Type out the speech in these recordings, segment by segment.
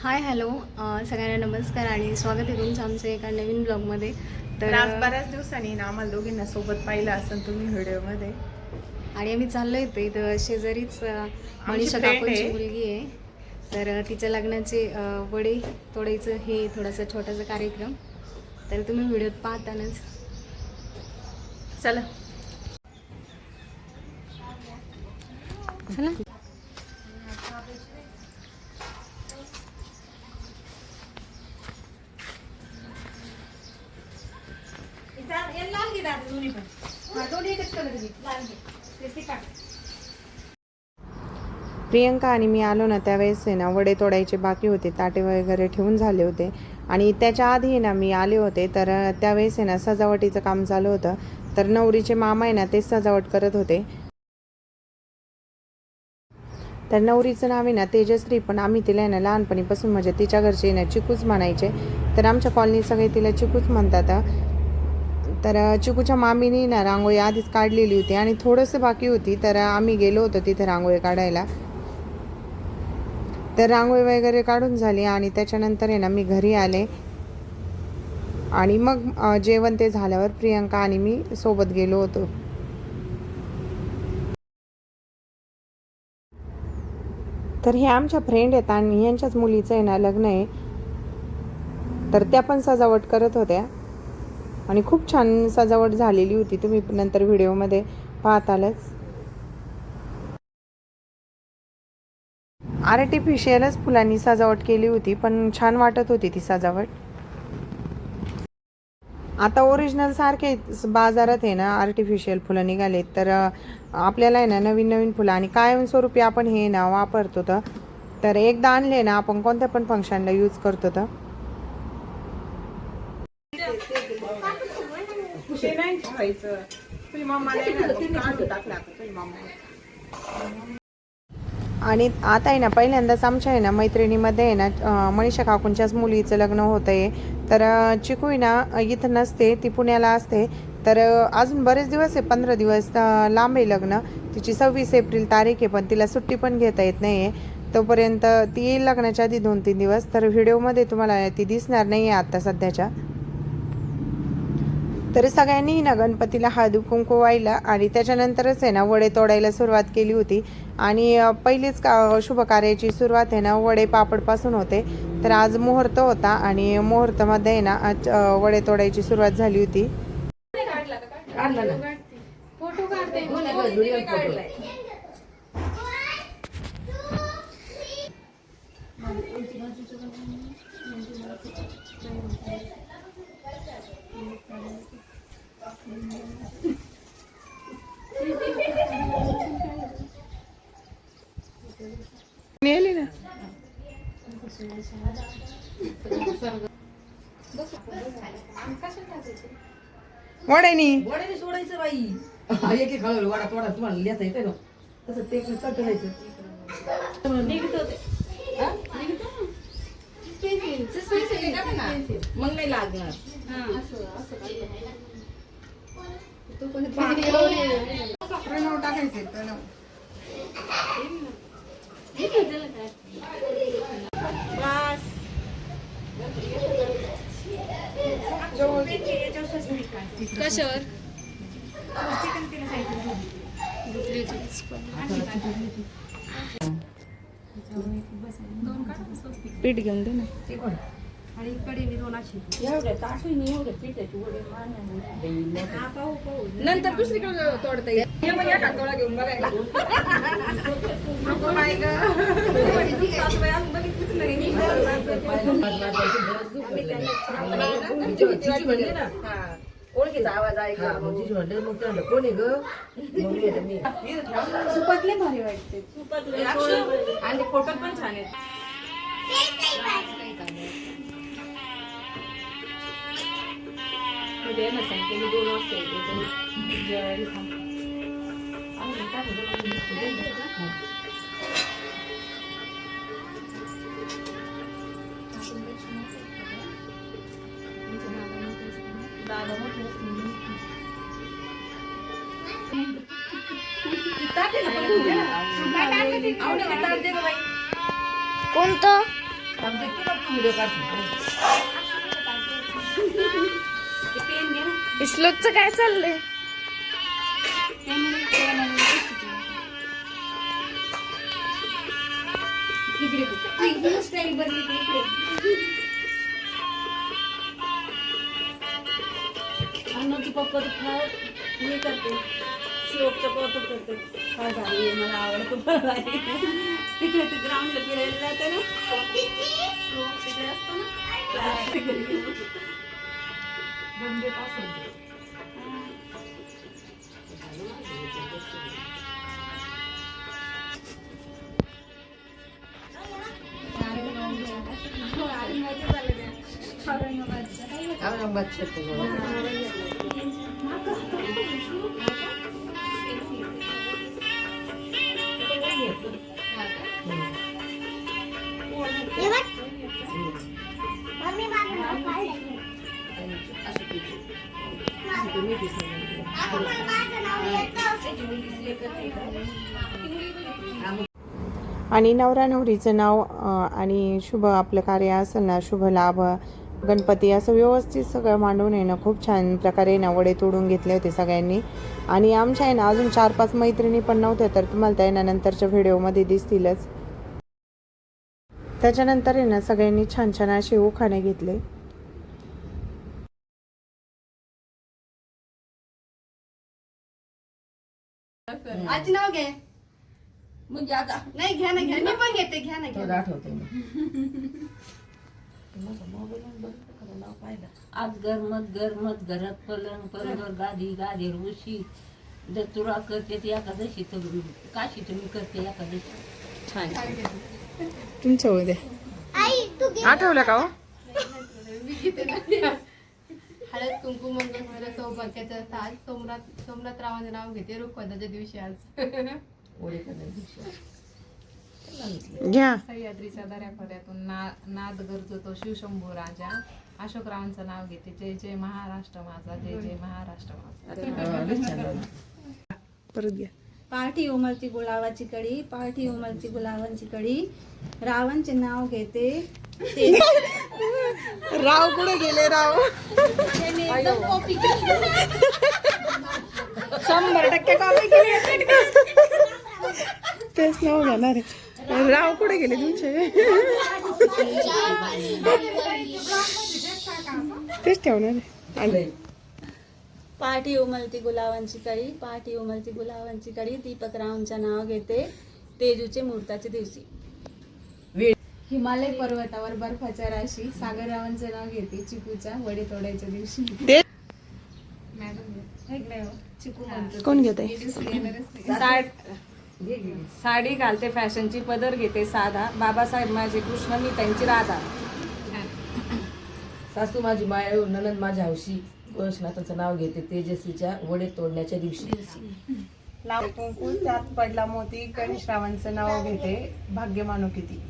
Hi hello सगळ्यांना नमस्कार आणि स्वागत आहे तुमचं आमचं एका नवीन ब्लॉगमध्ये. तर आज बऱ्याच दिवसांनी ना आम्हाला दोघींना सोबत पाहिलं असेल तुम्ही व्हिडिओमध्ये. आणि आम्ही चाललो येतो इथं शेजारीच मनीषा काकूंची मुलगी आहे. तर तिच्या लग्नाचे वडे तोडायचं हे थोडासा छोटासा कार्यक्रम. तर तुम्ही व्हिडिओत पाहतानाच चला चला. प्रियंका आणि मी आलो ना त्यावेळेस आहे ना वडे तोडायचे बाकी होते, ताटे वगैरे ठेवून झाले होते. आणि त्याच्या आधी ना मी आले होते तर त्यावेळेस आहे ना सजावटीचं काम चालू होतं. तर नवरीचे मामा आहे ना ते सजावट करत होते. तर नवरीचं नाव आहे ना तेजश्री, पण आम्ही तिला आहे ना लहानपणीपासून म्हणजे तिच्या घरचे ना चिकूच म्हणायचे. तर आमच्या कॉलनीत सगळे तिला चिकूच म्हणतात. तर चिकूच्या मामीनी ना रांगोळी आधीच काढलेली होती आणि थोडंसं बाकी होती. तर आम्ही गेलो होतो तिथे रांगोळी काढायला. तर रांगोळी वगैरे काढून झाली आणि त्याच्यानंतर आहे ना मी घरी आले आणि मग जेवण ते झाल्यावर प्रियंका आणि मी सोबत गेलो होतो. तर हे आमच्या फ्रेंड आहेत आणि यांच्याच मुलीचं आहे ना लग्न आहे. तर त्या पण सजावट करत होत्या आणि खूप छान सजावट झालेली होती, तुम्ही नंतर व्हिडिओमध्ये पाहतालच. आर्टिफिशियलच फुलांनी सजावट केली होती, पण छान वाटत होती ती सजावट. आता ओरिजिनल सारखे बाजारात आहे ना आर्टिफिशियल फुलं निघालेत. तर आपल्याला आहे ना नवीन नवीन फुलं आणि कायमस्वरूपी आपण हे ना वापरतो. तर एकदा आणले ना आपण कोणत्या पण फंक्शनला यूज करतो. तर आणि आता आहे ना पहिल्यांदाच आमच्या आहे ना मैत्रिणीमध्ये आहे ना मनीषा काकूंच्याच मुलीचं लग्न होतं आहे. तर चिकू आहे ना इथं नसते, ती पुण्याला असते. तर अजून बरेच दिवस आहे, 15 दिवस लांब आहे लग्न. तिची 26 एप्रिल तारीख आहे, पण तिला सुट्टी पण घेता येत नाही आहे. तोपर्यंत ती येईल लग्नाच्या आधी 2-3 दिवस. तर व्हिडिओमध्ये तुम्हाला ती दिसणार नाही आहे आता सध्याच्या. तर सगळ्यांनी ना गणपतीला हळदी कुंकू व्हायला आणि त्याच्यानंतरच आहे ना वडे तोडायला सुरुवात केली होती. आणि पहिलीच शुभ कार्याची सुरुवात आहे ना वडे पापडपासून होते. तर आज मुहूर्त होता आणि मुहूर्तामध्ये आहे ना आज वडे तोडायची सुरुवात झाली होती. ना वड्याने सोडायचं बाई. एक एक हळूहळू वडा तोडा, तुम्हाला लिहिता येते ना तसं ते करायचं. मग नाही लागणार. प्रणव टाकायचे, प्रणव. कशावर पीठ घेऊन दे ना. आणि कढीने 2 अशी एवढ्या ताटून एवढ्या पिठाची वडे नंतर दुसरीकडे तोडता येईल. हे पण या कातोळा घेऊन बघायला. ओळखीचा आवाज ऐका. मग त्याला कोणी ग सुपातले भारी वाटते. आणि फोटो पण छान आहेत. सांगते 2 वाजता कोणतं व्हिडिओ काढतो. श्लोकचं काय चाललंय? अन्नूची पप्पा हे करते श्लोकचं कौतुक करते. काय भारी आहे, मला आवडतं बरं. तिकडे ते ग्राउंडला फिरायला जाते ना, श्लोक तिकडे असतो ना. औरंगाबाद क्षेत्र आणि नवरा नवरीचं नाव आणि शुभ आपलं कार्य असेल ना, शुभ लाभ गणपती असं व्यवस्थित सगळं मांडून आहे ना, खूप छान प्रकारे ना वडे तोडून घेतले होते सगळ्यांनी. आणि आमच्या आहे ना अजून 4-5 मैत्रिणी पण नव्हत्या, तर तुम्हाला त्या ना नंतरच्या व्हिडिओमध्ये दिसतीलच. त्याच्यानंतर आहे ना सगळ्यांनी छान छान असे उखाणे घेतले. आजी नाव घे. म्हणजे आता नाही घ्या ना, घ्या. मी पण घेते. घ्या ना, घ्या. आठवते आज गरमत गरमत घरात पलंग पलंगर गादी गादीर उशी दत्तुरा करते ती एकादशी, तर काशी तुम्ही करते एकादशी. छान तुमच्या उद्या आठवलं का हो? हळद कुंकू मंगळसूत्र सौभाग्याचा ताज. सोमनाथ रावांचं नाव घेते रुखवताच्या दिवशी आज. घ्या. सह्याद्रीच्या दऱ्याखोऱ्यातून नाद गरजतो तो शिवशंभू राजा. अशोकरावांचं नाव घेते. जय जय महाराष्ट्र माझा, जय जय महाराष्ट्र माझा. परत घ्या. पाठी उमलती गुलाबाची कडी, पाठी उमलती गुलाबांची कडी. रावणचे नाव घेते. राव कुठे गेले राव? 100% कॉपी केली. तेच नाव घेणार आहे. राव कुठे गेले तुमचे? तेच ठेवणार आहे. पाठी उमलती गुलाबांची कडी, पाठी उमलती गुलाबांची कडी. दीपक रावांचं नाव घेते. तेजूचे मुहूर्ताच्या दिवशी. हिमालय पर्वतावर बर्फाच्या राशी. सागररावांचं नाव घेते. चिकूच्या वडे तोडायच्या दिवशी. चिकू म्हणतो. कोण घेते? साडी घालते फॅशनची, पदर घेते साधा. बाबासाहेब माझे कृष्ण, मी त्यांची राधा. सासू माझी मायाळू, ननंद माझ्या हौशी. गोरक्षनाथांचं नाव घेते. तेजस्वीच्या वडे तोडण्याच्या दिवशी. लांब कुंकू त्यात पडला मोती. गणेश रावांचं नाव घेते. भाग्य मानो किती.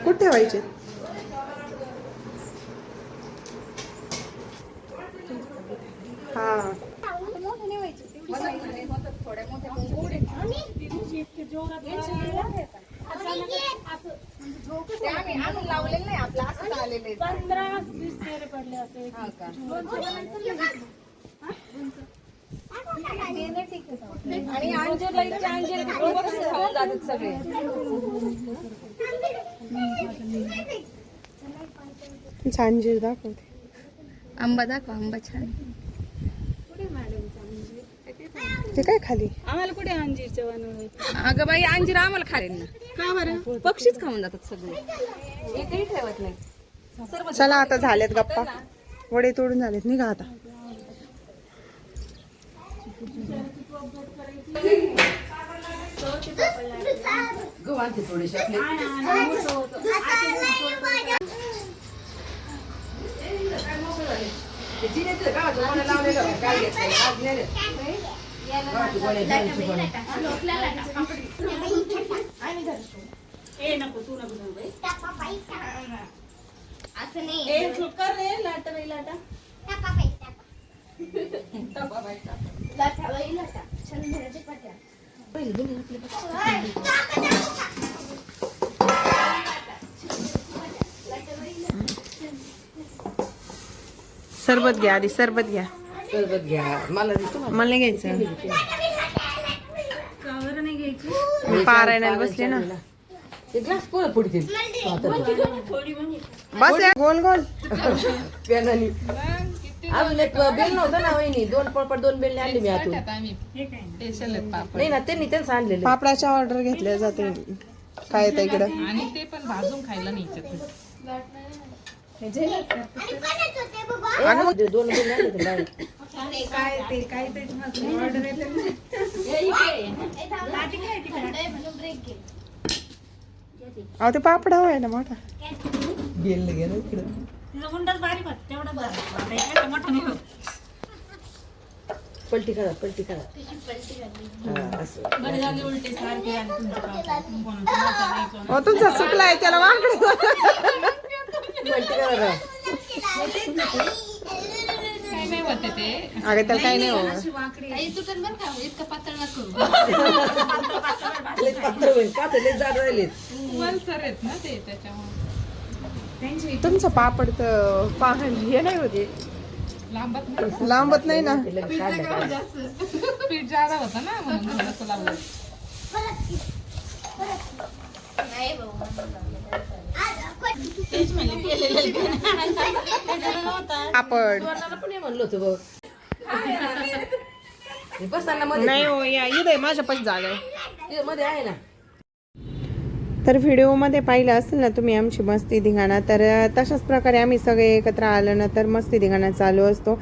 कुठे ठेवायचे? हा. लावलेलं नाही आपलं, असं आलेलं 15-20 फेरे पडले असे. आणि सगळे झांजीर दाखवते. आंबा दाखवा. आंबा छान. ते काय खाली? आम्हाला कुठे अंजीरचे बनवले? अगं बाई, अंजीर आम्हाला खाली ना. का बरं? पक्षीच खाऊन जातात सगळे. एकही ठेवत नाही. चला आता झालेत गप्पा. वडे तोडून झालेत, निघा आता. गहू आणते थोडेसे आपले. ते जिन्याचं गावाचं गोळ्या लावलेलं आहे. काय घेतलंय? आज नेले. गावाची गोळ्या, जिन्याची गोळ्या. ए नको, तू नको जाऊ बाई. असं नाही. ए कर रे, लाटा बाई लाटा. सरबत घ्या आधी, सरबत घ्या. सरबत घ्या. मला देतो ना. मला नाही घ्यायचं, कावर नाही घ्यायची. मी पारायणाला बसले ना. ते ग्लास पोळं पुढतील बस या, गोल गोल. पेनानी. अजून एक बेल नव्हतं ना वहिनी, 2 पळपट 2 बेल आणली मी आतून. आम्ही स्पेशल आहेत पापड नाही ना, त्यांचं आणलेलं. पापडाच्या ऑर्डर घेतल्या जाते. काय येतं इकडं? आणि ते पण भाजून खायला नाही इच्छित. अगं, 2 बेल आणले होते बाहेर. अहो ते पापड हवाय ना मोठा. बेल गेलं इकडं. तिचा उंडाच बारीक होता, तेवढा बारीक मोठा नाही होत. पलटी करा, पलटी करा. हा, असं. बरी झाली उलटी सारखी आणि तुमचं पापड. कोणाचं मोठं नाही, कोणाचं हो तुमचा चुकलाय, त्याला वाकडं. पलटी करा ना. काय नाही होते ते. अगं त्याला काही नाही हो. इतकं पातळ नका करू. लय पातळ होईल, पातळ लय जाड राहिलेत. वलसर आहेत ना ते, त्याच्यामुळे तुमचं पापड तर हे नाही होते, लांबत नाही. लांबत नाही ना. ते लगेच काढलं का? पीठ जादा होतं ना, म्हणून थोडंसं लावलं. तेच म्हणले केलेलं त्याच्यानं नव्हता. पापड सुवर्णाला पण हे म्हणलं होतं बघ. हे बसताना मध्ये नाही हो, या इथे माझ्या पण जागा आहे. ते मध्ये आहे ना. तर व्हिडिओमध्ये पाहिलं असेल ना तुम्ही आमची मस्ती धिंगाणा, तर तशाच प्रकारे आम्ही सगळे एकत्र आलो ना तर मस्ती धिंगाणा चालू असतो.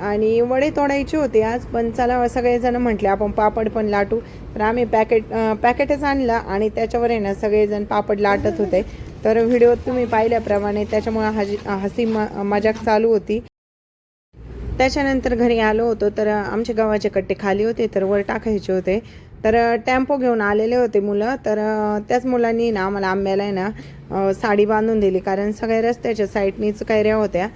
आणि वडे तोडायचे होते आज, पण चला सगळेजण म्हटले आपण पापड पण लाटू. तर आम्ही पॅकेटच आणलं आणि त्याच्यावर आहे ना सगळेजण पापड लाटत होते. तर व्हिडिओ तुम्ही पाहिल्याप्रमाणे त्याच्यामुळे हसी मजाक चालू होती. त्याच्यानंतर घरी आलो होतो तर आमचे गव्हाचे कट्टे खाली होते, तर वर टाकायचे होते. तर टेम्पो घेऊन आलेले होते मुलं, तर त्याच मुलांनी ना आम्हाला आंब्याला आहे ना साडी बांधून दिली, कारण सगळ्या रस्त्याच्या साईडनीच कैऱ्या होत्या.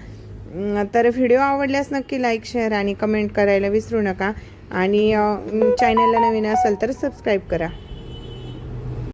तर व्हिडिओ आवडल्यास नक्की लाईक, शेअर आणि कमेंट करायला विसरू नका. आणि चॅनलला नवीन असेल तर सबस्क्राईब करा.